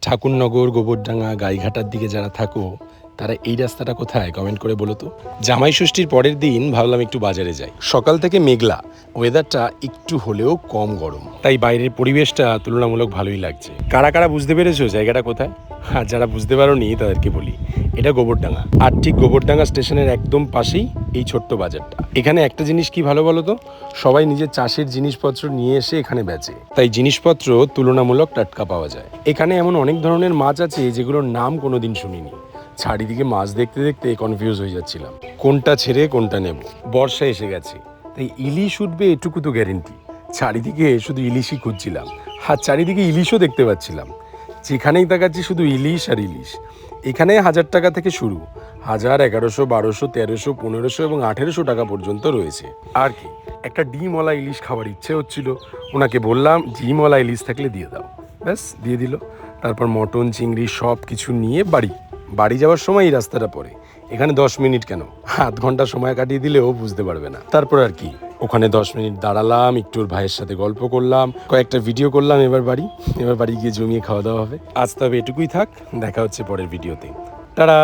ঠাকুরনগর, গোবরডাঙ্গা, গাইঘাটার দিকে যারা থাকো তারা এই রাস্তাটা কোথায় কমেন্ট করে বলো তো। জামাই ষষ্ঠীর পরের দিন ভাবলাম একটু বাজারে যাই। সকাল থেকে মেঘলা, ওয়েদারটা একটু হলেও কম গরম, তাই বাইরের পরিবেশটা তুলনামূলক ভালোই লাগছে। কারা কারা বুঝতে পেরেছো জায়গাটা কোথায়? আর যারা বুঝতে পারোনি তাদেরকে বলি, এটা গোবরডাঙ্গা। আর ঠিক গোবরডাঙ্গা স্টেশনের একদম পাশেই এই ছোট্ট বাজারটা। এখানে একটা জিনিস কি ভালো বলো তো, সবাই নিজের চাষের জিনিসপত্র নিয়ে এসে এখানে বেচে, তাই জিনিসপত্র তুলনামূলক টাটকা পাওয়া যায়। এখানে এমন অনেক ধরনের মাছ আছে যেগুলোর নাম কোনোদিন শুনিনি। চারিদিকে মাছ দেখতে দেখতে কনফিউজ হয়ে যাচ্ছিলাম, কোনটা ছেড়ে কোনটা নেব। বর্ষা এসে গেছে, তাই ইলিশ উঠবে এটুকু তো গ্যারেন্টি। চারিদিকে শুধু ইলিশই খুঁজছিলাম, আর চারিদিকে ইলিশও দেখতে পাচ্ছিলাম। যেখানেই তাকাচ্ছি শুধু ইলিশ আর ইলিশ। এখানে 1000 টাকা থেকে শুরু, 1000, 1100, 1200, 1300, 1500 এবং 1800 টাকা পর্যন্ত রয়েছে। আর কি, একটা ডিমওয়ালা ইলিশ খাবার ইচ্ছে হচ্ছিল। ওনাকে বললাম ডিমওয়ালা ইলিশ থাকলে দিয়ে দাও, ব্যাস দিয়ে দিল। তারপর মটন, চিংড়ি সব কিছু নিয়ে বাড়ি যাওয়ার সময় এই রাস্তাটা পড়ে। এখানে 10 মিনিট কেন, আধ ঘন্টা সময় কাটিয়ে দিলেও বুঝতে পারবে না। তারপর আর কি, ওখানে 10 মিনিট দাঁড়ালাম, একটু ওর ভাইয়ের সাথে গল্প করলাম, কয়েকটা ভিডিও করলাম। এবার বাড়ি গিয়ে জমিয়ে খাওয়া দাওয়া হবে। আজ তবে এটুকুই থাক, দেখা হচ্ছে পরের ভিডিওতে। টাটা।